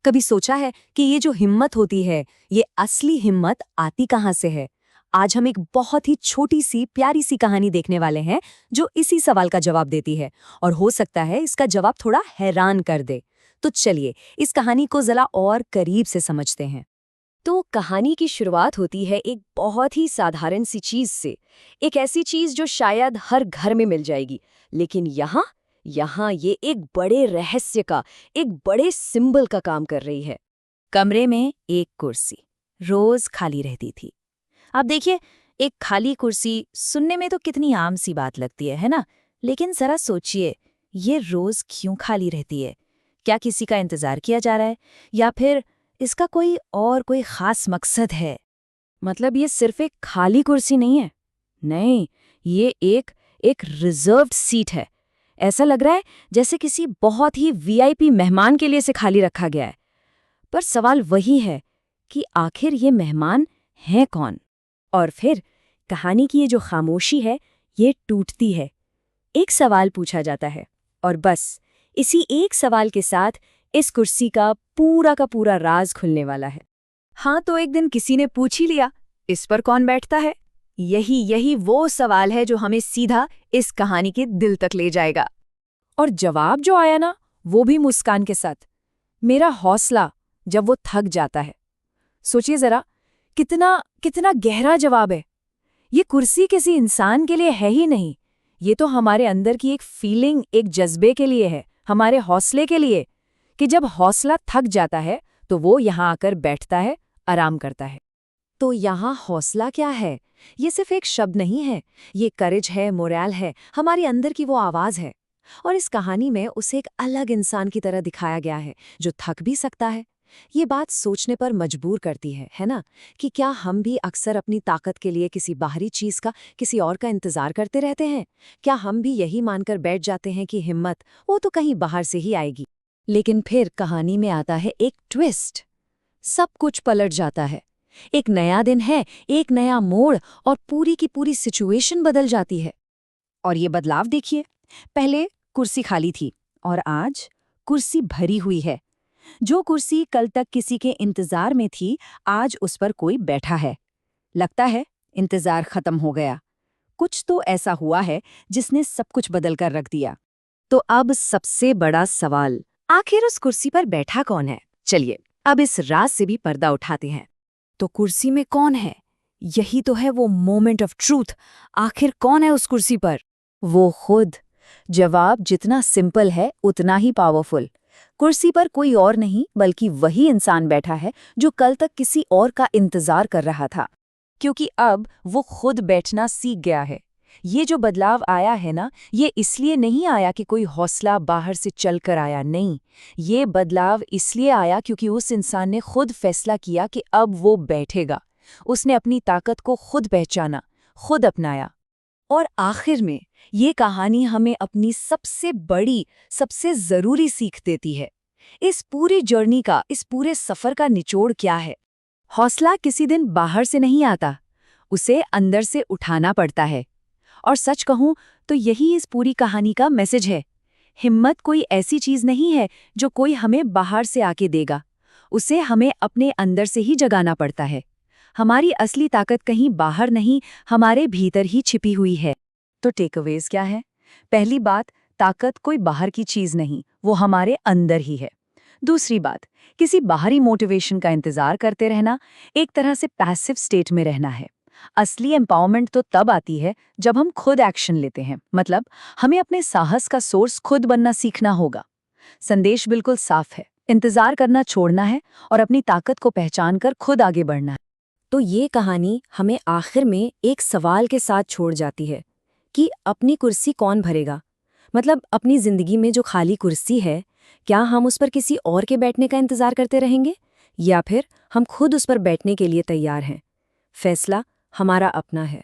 कभी सोचा है कि ये जो हिम्मत होती है, ये असली हिम्मत आती कहाँ से है? आज हम एक बहुत ही छोटी सी प्यारी सी कहानी देखने वाले हैं जो इसी सवाल का जवाब देती है, और हो सकता है इसका जवाब थोड़ा हैरान कर दे। तो चलिए इस कहानी को जरा और करीब से समझते हैं। तो कहानी की शुरुआत होती है एक बहुत ही साधारण सी चीज से। एक ऐसी चीज जो शायद हर घर में मिल जाएगी, लेकिन यहाँ ये एक बड़े रहस्य का, एक बड़े सिंबल का काम कर रही है। कमरे में एक कुर्सी रोज खाली रहती थी। अब देखिए, एक खाली कुर्सी सुनने में तो कितनी आम सी बात लगती है ना? लेकिन जरा सोचिए, ये रोज क्यों खाली रहती है? क्या किसी का इंतजार किया जा रहा है, या फिर इसका कोई खास मकसद है? मतलब ये सिर्फ एक खाली कुर्सी नहीं है। नहीं, ये एक रिजर्व्ड सीट है। ऐसा लग रहा है जैसे किसी बहुत ही वीआईपी मेहमान के लिए से खाली रखा गया है। पर सवाल वही है कि आखिर ये मेहमान हैं कौन? और फिर कहानी की ये जो खामोशी है, ये टूटती है। एक सवाल पूछा जाता है, और बस इसी एक सवाल के साथ इस कुर्सी का पूरा राज खुलने वाला है। हाँ, तो एक दिन किसी ने पूछ ही लिया, इस पर कौन बैठता है? यही वो सवाल है जो हमें सीधा इस कहानी के दिल तक ले जाएगा। और जवाब जो आया ना, वो भी मुस्कान के साथ। मेरा हौसला जब वो थक जाता है। सोचिए जरा, कितना गहरा जवाब है। ये कुर्सी किसी इंसान के लिए है ही नहीं, ये तो हमारे अंदर की एक फीलिंग, एक जज्बे के लिए है, हमारे हौसले के लिए, कि जब हौसला थक जाता है तो वो यहाँ आकर बैठता है, आराम करता है। तो यहाँ हौसला क्या है? ये सिर्फ एक शब्द नहीं है, ये करेज है, मोरल है, हमारे अंदर की वो आवाज है। और इस कहानी में उसे एक अलग इंसान की तरह दिखाया गया है, जो थक भी सकता है। ये बात सोचने पर मजबूर करती है ना? कि क्या हम भी अक्सर अपनी ताकत के लिए किसी बाहरी चीज का, किसी और का इंतजार करते रहते हैं? क्या हम भी यही मानकर बैठ जाते हैं कि हिम्मत वो तो कहीं बाहर से ही आएगी? लेकिन फिर कहानी में आता है एक ट्विस्ट। सब कुछ पलट जाता है। एक नया दिन है, एक नया मोड़, और पूरी की पूरी सिचुएशन बदल जाती है। और ये बदलाव देखिए, पहले कुर्सी खाली थी और आज कुर्सी भरी हुई है। जो कुर्सी कल तक किसी के इंतजार में थी, आज उस पर कोई बैठा है। लगता है इंतजार खत्म हो गया। कुछ तो ऐसा हुआ है जिसने सब कुछ बदल कर रख दिया। तो अब सबसे बड़ा सवाल, आखिर उस कुर्सी पर बैठा कौन है? चलिए अब इस राज से भी पर्दा उठाते हैं। तो कुर्सी में कौन है? यही तो है वो मोमेंट ऑफ ट्रूथ। आखिर कौन है उस कुर्सी पर? वो खुद। जवाब जितना सिंपल है उतना ही पावरफुल। कुर्सी पर कोई और नहीं बल्कि वही इंसान बैठा है जो कल तक किसी और का इंतजार कर रहा था, क्योंकि अब वो खुद बैठना सीख गया है। ये जो बदलाव आया है ना, ये इसलिए नहीं आया कि कोई हौसला बाहर से चलकर आया, नहीं। ये बदलाव इसलिए आया क्योंकि उस इंसान ने खुद फैसला किया कि अब वो बैठेगा। उसने अपनी ताकत को खुद पहचाना, खुद अपनाया। और आखिर में ये कहानी हमें अपनी सबसे बड़ी, सबसे जरूरी सीख देती है। इस पूरी जर्नी का, इस पूरे सफर का निचोड़ क्या है? हौसला किसी दिन बाहर से नहीं आता, उसे अंदर से उठाना पड़ता है। और सच कहूं तो यही इस पूरी कहानी का मैसेज है। हिम्मत कोई ऐसी चीज नहीं है जो कोई हमें बाहर से आके देगा, उसे हमें अपने अंदर से ही जगाना पड़ता है। हमारी असली ताकत कहीं बाहर नहीं, हमारे भीतर ही छिपी हुई है। तो टेकअवेज क्या है? पहली बात, ताकत कोई बाहर की चीज नहीं, वो हमारे अंदर ही है। दूसरी बात, किसी बाहरी मोटिवेशन का इंतजार करते रहना एक तरह से पैसिव स्टेट में रहना है। असली एम्पावरमेंट तो तब आती है जब हम खुद एक्शन लेते हैं, मतलब हमें अपने साहस का सोर्स खुद बनना सीखना होगा। संदेश बिल्कुल साफ है, इंतजार करना छोड़ना है और अपनी ताकत को पहचान कर खुद आगे बढ़ना है। तो ये कहानी हमें आखिर में एक सवाल के साथ छोड़ जाती है कि अपनी कुर्सी कौन भरेगा? मतलब अपनी जिंदगी में जो खाली कुर्सी है, क्या हम उस पर किसी और के बैठने का इंतजार करते रहेंगे, या फिर हम खुद उस पर बैठने के लिए तैयार हैं? फैसला हमारा अपना है।